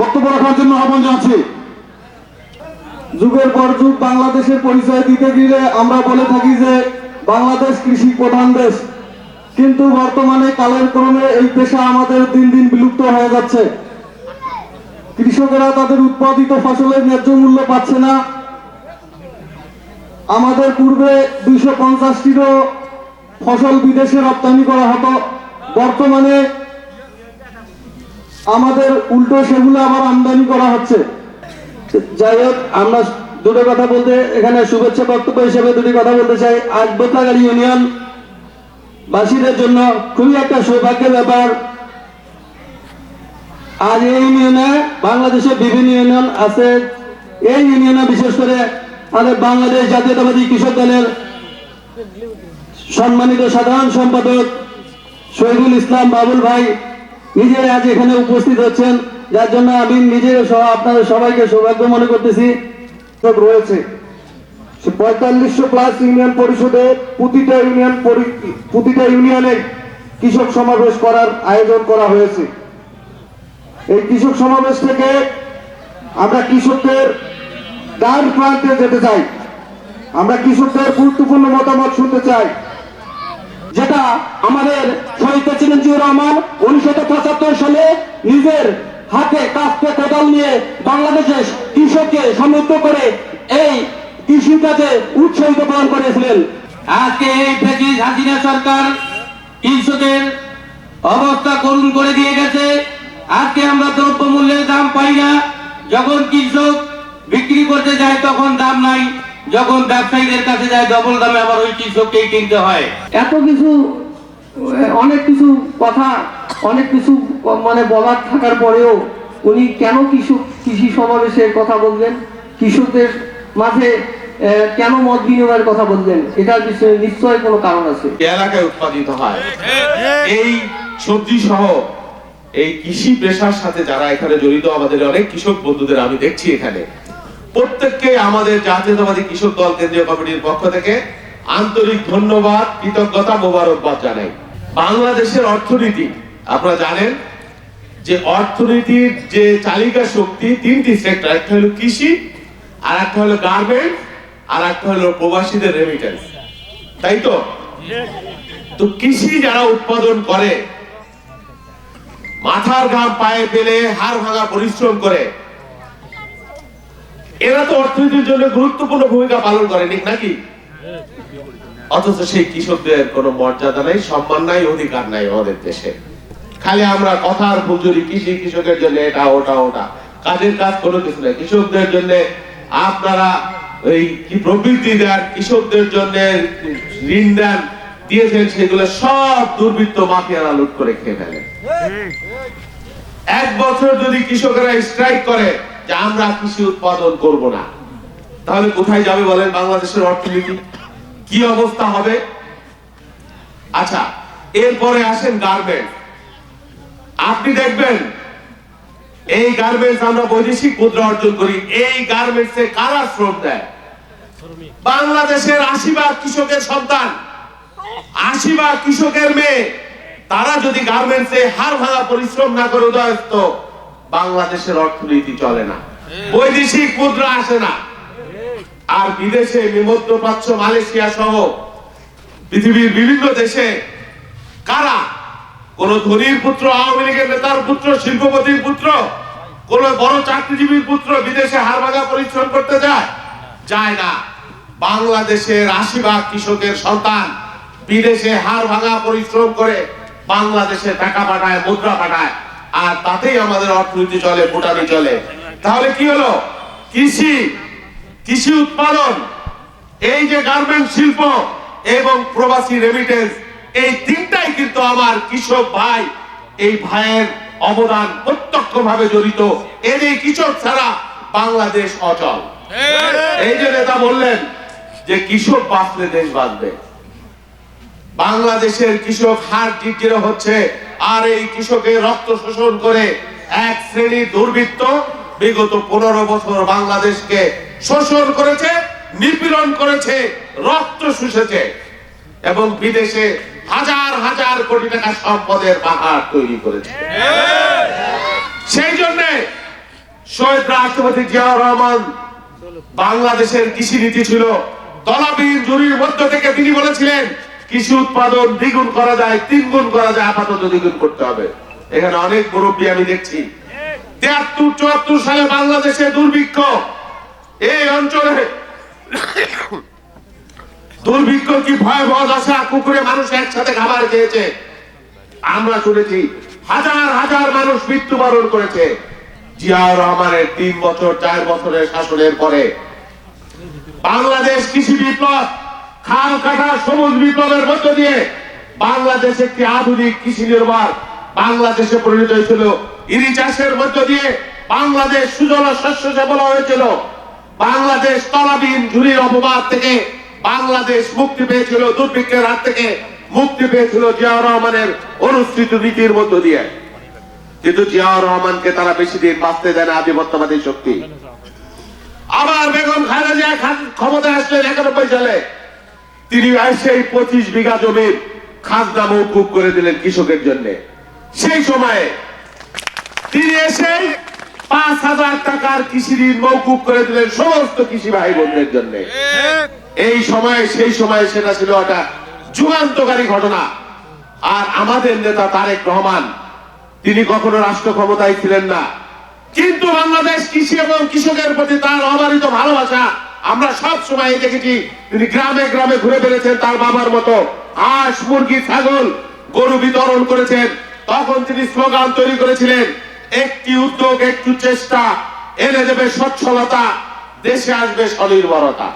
বক্তব্য রাখার জন্য আহ্বান জানাচ্ছি। যুগের পর যুগ বাংলাদেশের পরিচয় দিতে গিয়ে আমরা বলে থাকি যে বাংলাদেশ কৃষি প্রধান দেশ, কিন্তু বর্তমানে কালের ক্রমে এই পেশা আমাদের দিন দিন বিলুপ্ত হয়ে যাচ্ছে। কৃষকেরা তাদের উৎপাদিত ফসলের ন্যায্য মূল্য পাচ্ছে না। আমাদের পূর্বে 250টিরও ফসল বিদেশে রপ্তানি করা হতো, বর্তমানে আমাদের উল্টো সেগুলো আবার আমদানি করা হচ্ছে। যাই হোক, আমরা দুটো কথা বলতে এখানে শুভেচ্ছা বক্তব্য হিসেবে দুটি কথা বলতে চাই। আজ বোতলাগাড়ি ইউনিয়ন বাসীদের জন্য খুবই একটা সৌভাগ্যের ব্যাপার। আজ এই ইউনিয়নে বাংলাদেশে বিভিন্ন ইউনিয়ন আছে, এই ইউনিয়নে বিশেষ করে আমাদের বাংলাদেশ জাতীয়তাবাদী কৃষক দলের সম্মানিত সাধারণ সম্পাদক শহীদুল ইসলাম বাবুল ভাই নিজে আজ এখানে উপস্থিত হচ্ছেন, যার জন্য আমি নিজে সহ আপনাদের সবাইকে সৌভাগ্য মনে করতেছি। রয়েছে 4500 প্লাস ইউনিয়ন পরিষদে প্রতিটা ইউনিয়নে কৃষক সমাবেশ করার আয়োজন করা হয়েছে। এই কৃষক সমাবেশ থেকে আমরা কৃষকদের দ্বার প্রান্তে যেতে চাই, আমরা কৃষকদের গুরুত্বপূর্ণ মতামত শুনতে চাই, যেটা আমাদের শহীদ প্রেসিডেন্ট জিয়াউর রহমান 1975 সালে নিজের হাতে কাস্তে কোদাল নিয়ে বাংলাদেশের কৃষককে সমৃদ্ধ করে এই কৃষিকাজে উৎসাহিত প্রদান করেছিলেন। আজকে এই ফ্যাসিস্ট হাসিনা সরকার কৃষকের অবস্থা করুণ করে দিয়ে গেছে। আজকে আমরা দ্রব্য মূল্যের দাম পাই না, যখন কৃষক বিক্রি করতে যায় তখন দাম নাই, যখন ব্যবসায়ীদের কাছে যায় ডবল দামে আবার ওই কৃষককেই কিনতে হয়। এত কিছু অনেক কিছু কথা অনেক কিছু মানে বলার থাকার পরেও উনি কেন কৃষি সমাবেশের কথা বললেন, কৃষকদের মাঝে কেন মত বিনিময়ের কথা বললেন, এটার বিষয়ে নিশ্চয়ই কোনো কারণ আছে। এলাকায় উৎপাদিত হয় এই সবজি সহ এই কৃষি পেশার সাথে যারা এখানে জড়িত আমাদের অনেক কৃষক বন্ধুদের আমি দেখছি এখানে, প্রত্যেককে আমাদের জাতীয়তাবাদী কৃষক দল কেন্দ্রীয় কমিটির পক্ষ থেকে আন্তরিক ধন্যবাদ, কৃতজ্ঞতা, মোবারকবাদ জানাই। বাংলাদেশের অর্থনীতি আপনারা জানেন যে অর্থনীতির যে চালিকা শক্তি তিনটি সেক্টর, একটা হলো কৃষি, আর একটা হলো গার্মেন্ট, আর একটা হলো প্রবাসীদের রেমিটেন্স, তাই তো? তো কৃষি যারা উৎপাদন করে মাথার ঘাম পায়ে ফেলে হাড় ভাঙা পরিশ্রম করে, এরা তো অর্থনীতির জন্য গুরুত্বপূর্ণ ভূমিকা পালন করে নাকি? অথচ সেই কৃষকদের কোনো মর্যাদা নাই, সম্মান নাই, অধিকার নাই আমাদের দেশে। খালি আমরা কথার ফুলঝুরি, কৃষি কৃষকের জন্য এটা ওটা ওটা, কাজের কাজ কোনো কিছু নাই। কৃষকদের জন্য আপনারা এই কি প্রবৃত্তি দেন, কৃষকদের জন্য ঋণ দেন, দিয়েছেন, সেগুলো সব দুর্বৃত্ত মাফিয়ারা লুট করে খেয়ে ফেলে। এক বছর যদি কৃষকেরা স্ট্রাইক করে যে আমরা কৃষি উৎপাদন করব না, তাহলে কোথায় যাবে বলেন বাংলাদেশের অর্থনীতি? কি অবস্থা হবে? আচ্ছা, এরপরে আসেন গার্মেন্টস। আপনি দেখবেন এই গার্মেন্টস আমরা বৈদেশিক মুদ্রা অর্জন করি, এই গার্মেন্টসে কারা শ্রম দেয়? বাংলাদেশের 80% কৃষকের সন্তান, 80% কৃষকের মেয়ে, তারা যদি গার্মেন্টসে হাড় ভাঙা পরিশ্রম না করে উদয়স্ত, বাংলাদেশের অর্থনীতি চলে না, বৈদেশিক মুদ্রা আসে না। আর বিদেশে মধ্যপ্রাচ্য, মালয়েশিয়া সহ পৃথিবীর বিভিন্ন দেশে কারা? কোন ধনীর পুত্র, আওয়ামী লীগের নেতার পুত্র, শিল্পপতির পুত্র, কোন বড় চাকরিজীবীর পুত্র বিদেশে হাড় ভাঙা পরিশ্রম করতে যায় না। বাংলাদেশের 80% কৃষকের সন্তান বিদেশে হাড় ভাঙা পরিশ্রম করে বাংলাদেশে টাকা পাঠায়, মুদ্রা পাঠায়, আর তাতেই আমাদের অর্থনীতি চলে, ভুটানি চলে। তাহলে কি হলো? কৃষি উৎপাদন, এই যে গার্মেন্ট শিল্প এবং প্রবাসী রেমিটেন্স, এই তিনটাই কিন্তু আমার কৃষক ভাই, এই ভাইয়ের অবদান প্রত্যক্ষভাবে জড়িত। এই কৃষক ছাড়া বাংলাদেশ অচল। এই যে নেতা বললেন যে কৃষক বাঁচলে দেশ বাঁচবে, বাংলাদেশের কৃষক হার জিরো হচ্ছে, আর এই কৃষকের রক্ত শোষণ করে এক শ্রেণীর দুর্বৃত্ত বিগত 15 বছর বাংলাদেশকে শোষণ করেছে, নিপীড়ন করেছে, রক্ত শুষেছে এবং বিদেশে হাজার হাজার কোটি টাকা সম্পদের পাহাড় তৈরি করেছে। সেই জন্য শহীদ রাষ্ট্রপতি জিয়াউর রহমান বাংলাদেশের কৃষি নীতি ছিল তলাবিহীন ঝুড়ির মধ্য থেকে তিনি বলেছিলেন কৃষি উৎপাদন দ্বিগুণ করা যায়, 3 গুণ করা যায়, আপাতত দ্বিগুণ করতে হবে। এখানে অনেক মুরব্বী আমি দেখছি 73-74 সালে বাংলাদেশে দুর্ভিক্ষ, এই অঞ্চলে দুর্ভিক্ষ কি ভয়াবহ দশা, কুকুরে মানুষ একসাথে খাবার খেয়েছে, আমরা শুনেছি হাজার হাজার মানুষ মৃত্যুবরণ করেছে। জিয়াউর রহমানের 3 বছর 4 বছরের শাসনের পরে বাংলাদেশ কৃষি বিপ্লব, খাল কাটা সবুজ বিপ্লবের মধ্য দিয়ে বাংলাদেশ একটি আধুনিক কৃষি নির্ভর বাংলাদেশে পরিণত হয়েছিল। ইরি চাষের মধ্য দিয়ে বাংলাদেশ সুজলা শস্য শ্যামলা হয়েছিল। বাংলাদেশ তলাবিহীন ঝুড়ির অপবাদ থেকে বাংলাদেশ মুক্তি পেয়েছিল, দুর্ভিক্ষের হাত থেকে মুক্তি পেয়েছিল জিয়াউর রহমানের অনুসৃত নীতির মধ্য দিয়ে। কিন্তু জিয়াউর রহমানকে তারা বেশি দিন বাঁচতে দেয় না আধিপত্যবাদী শক্তি। আবার বেগম খালেদা জিয়া ক্ষমতায় আসলেন 91 সালে, তিনি সেই 25 বিঘা জমির খাজনা মওকুফ করে দিলেন কৃষকের জন্য। সেই সময়ে তিনি এসে 5,000 টাকার কৃষি ঋণ মওকুফ করে দিলেন সমস্ত কৃষি ভাই বোনদের জন্য। এই সময়ে সেই সময়ে সেটা ছিল একটা যুগান্তকারী ঘটনা। আর আমাদের নেতা তারেক রহমান, তিনি কখনো রাষ্ট্র ক্ষমতায় ছিলেন না, কিন্তু বাংলাদেশ কৃষি এবং কৃষকের প্রতি তার অবারিত ভালোবাসা আমরা সব সময় দেখেছি। তিনি গ্রামে গ্রামে ঘুরে বেড়েছেন তার বাবার মতো, হাঁস মুরগি ছাগল গরু বিতরণ করেছেন। তখন তিনি স্লোগান তৈরি করেছিলেন, একটি উদ্যোগ একটু চেষ্টা এনে দেবে সচ্ছলতা, দেশে আসবে স্বনির্ভরতা।